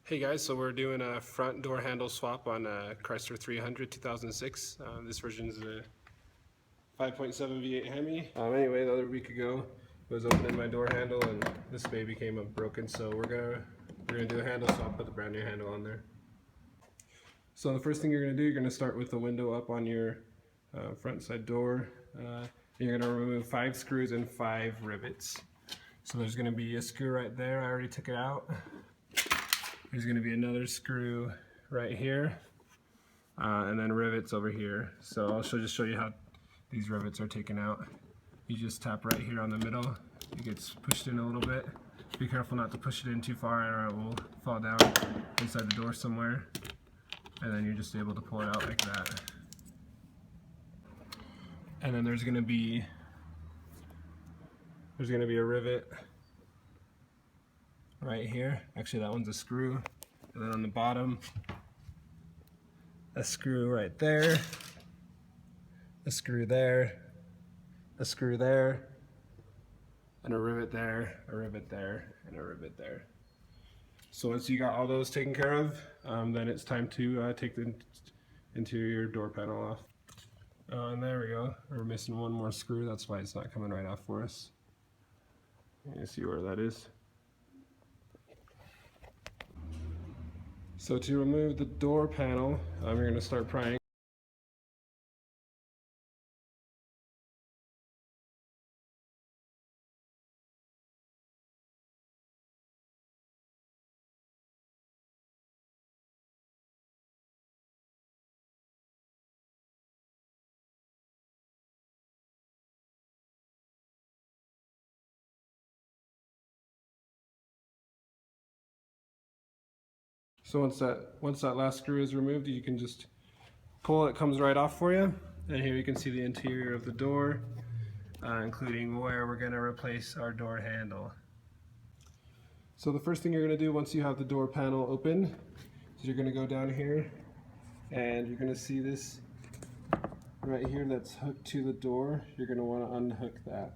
Hey guys, so we're doing a front door handle swap on a Chrysler 300 2006. This version is a 5.7 V8 Hemi. Anyway, the other week ago, I was opening my door handle and this baby came up broken. So we're gonna do a handle swap, put the brand new handle on there. So the first thing you're gonna do, you're gonna start with the window up on your front side door. You're gonna remove 5 screws and 5 rivets. So there's gonna be a screw right there. I already took it out. There's going to be another screw right here, and then rivets over here. So I'll just show you how these rivets are taken out. You just tap right here on the middle. It gets pushed in a little bit. Be careful not to push it in too far or it will fall down inside the door somewhere. And then you're just able to pull it out like that. And then there's going to be a rivet right here. Actually, that one's a screw. And then on the bottom, a screw right there, a screw there, a screw there, and a rivet there, a rivet there, and a rivet there. So once you got all those taken care of, then it's time to take the interior door panel off. And there we go. We're missing one more screw. That's why it's not coming right off for us. You see where that is. So to remove the door panel, you're going to start prying. So once that last screw is removed, you can just pull it, comes right off for you. And here you can see the interior of the door, including where we're going to replace our door handle. So the first thing you're going to do once you have the door panel open is you're going to go down here and you're going to see this right here that's hooked to the door. You're going to want to unhook that.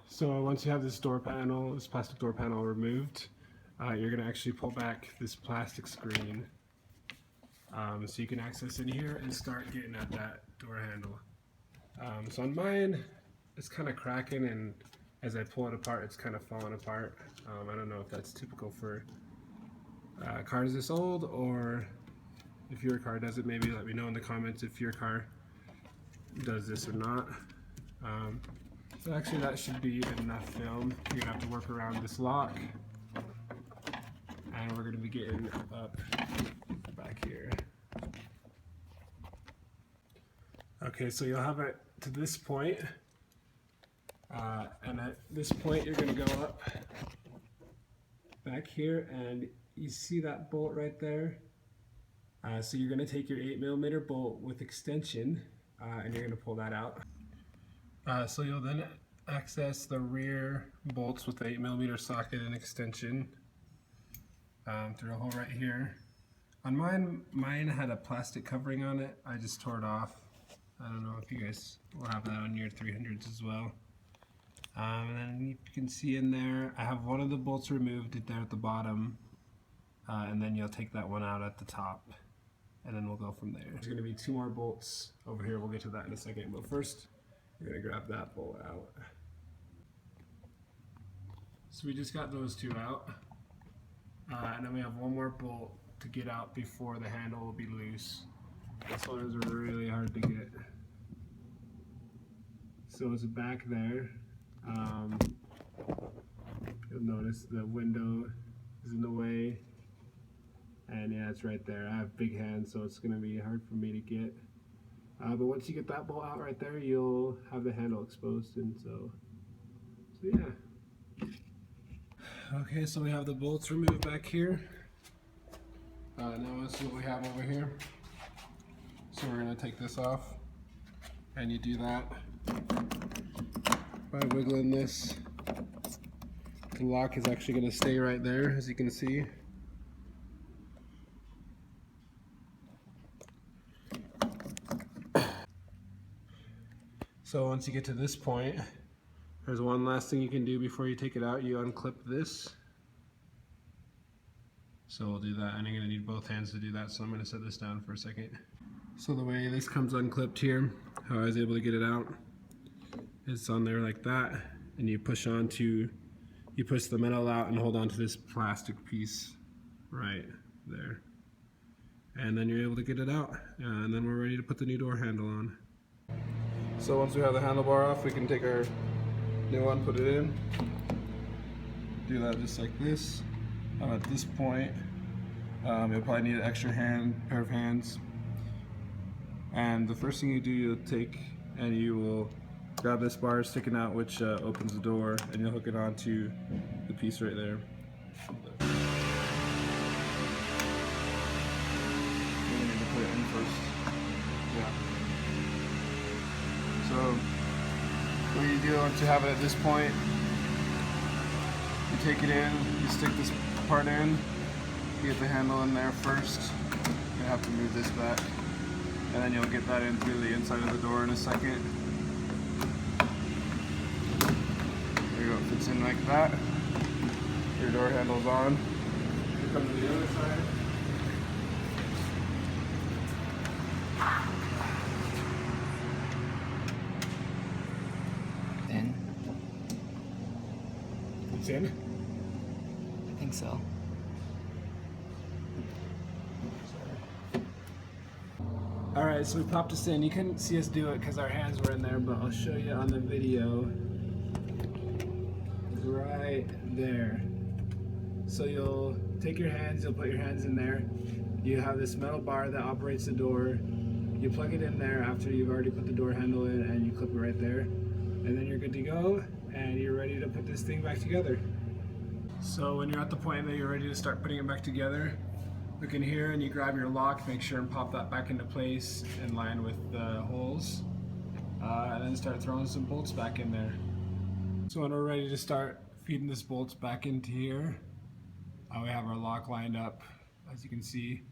So once you have this door panel, this plastic door panel removed, you're going to actually pull back this plastic screen so you can access in here and start getting at that door handle. So on mine, it's kind of cracking, and as I pull it apart, it's kind of falling apart. I don't know if that's typical for cars this old, or if your car does it. Maybe let me know in the comments if your car does this or not. So actually that should be enough film. You're going to have to work around this lock. And we're going to be getting up back here. Okay, so you'll have it to this point. And at this point, you're going to go up back here, and you see that bolt right there? So you're going to take your 8mm bolt with extension, and you're going to pull that out. So you'll then access the rear bolts with the 8mm socket and extension. Through a hole right here. On mine had a plastic covering on it. I just tore it off. I don't know if you guys will have that on your 300s as well. And then you can see in there, I have one of the bolts removed there at the bottom, and then you'll take that one out at the top, and then we'll go from there. There's going to be 2 more bolts over here. We'll get to that in a second, but first, we're going to grab that bolt out. So we just got those 2 out. And then we have one more bolt to get out before the handle will be loose. This one is really hard to get. So it's back there. You'll notice the window is in the way. And yeah, it's right there. I have big hands, so it's going to be hard for me to get. But once you get that bolt out right there, you'll have the handle exposed. And so yeah. Okay, so we have the bolts removed back here. Now let's see what we have over here. So we're going to take this off, and you do that by wiggling this. The lock is actually going to stay right there, as you can see. So once you get to this point, there's one last thing you can do before you take it out. You unclip this, So we'll do that, and I'm going to need both hands to do that, so I'm going to set this down for a second. So the way this comes unclipped here, how I was able to get it out, it's on there like that, and you push the metal out and hold on to this plastic piece right there. And then you're able to get it out, and then we're ready to put the new door handle on. So once we have the handlebar off, we can take our new one, put it in, do that just like this. At this point, you'll probably need an extra pair of hands. And the first thing you do, you'll take and you will grab this bar sticking out, which opens the door, and you'll hook it onto the piece right there. You need to put it in first. Yeah. So what you do once you have it at this point, you take it in, you stick this part in, you get the handle in there first. You have to move this back, and then you'll get that in through the inside of the door in a second. There you go, it fits in like that. Your door handle's on. You come to the other side. In? It's in? I think so. Alright, so we popped this in. You couldn't see us do it because our hands were in there, but I'll show you on the video. It's right there. So you'll take your hands, you'll put your hands in there. You have this metal bar that operates the door. You plug it in there after you've already put the door handle in, and you clip it right there. And then you're good to go, and you're ready to put this thing back together. So when you're at the point that you're ready to start putting it back together, look in here and you grab your lock, make sure and pop that back into place in line with the holes, and then start throwing some bolts back in there. So when we're ready to start feeding this bolts back into here, we have our lock lined up, as you can see.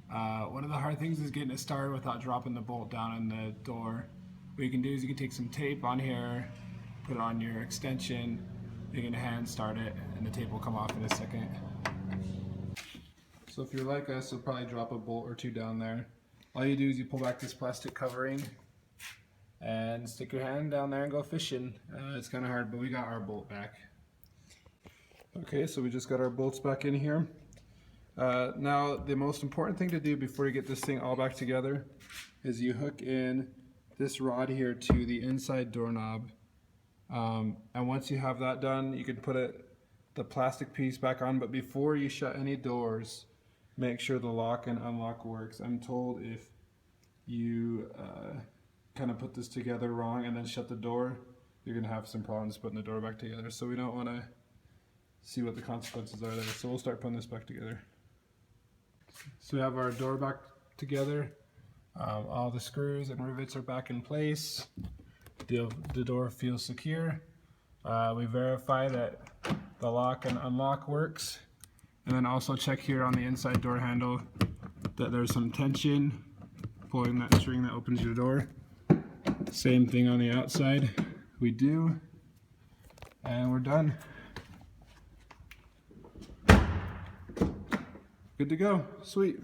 One of the hard things is getting it started without dropping the bolt down in the door. What you can do is you can take some tape on here, put it on your extension, you can hand start it, and the tape will come off in a second. So if you're like us, you'll probably drop a bolt or two down there. All you do is you pull back this plastic covering and stick your hand down there and go fishing. It's kind of hard, but we got our bolt back. Okay, so we just got our bolts back in here. Now the most important thing to do before you get this thing all back together is you hook in this rod here to the inside doorknob. And once you have that done, you can put the plastic piece back on, but before you shut any doors, make sure the lock and unlock works. I'm told if you kind of put this together wrong and then shut the door, you're gonna have some problems putting the door back together. So we don't want to see what the consequences are there. So we'll start putting this back together. So we have our door back together. All the screws and rivets are back in place. The door feels secure. We verify that the lock and unlock works, and then also check here on the inside door handle that there's some tension pulling that string that opens your door. Same thing on the outside, we do, and we're done. Good to go. Sweet.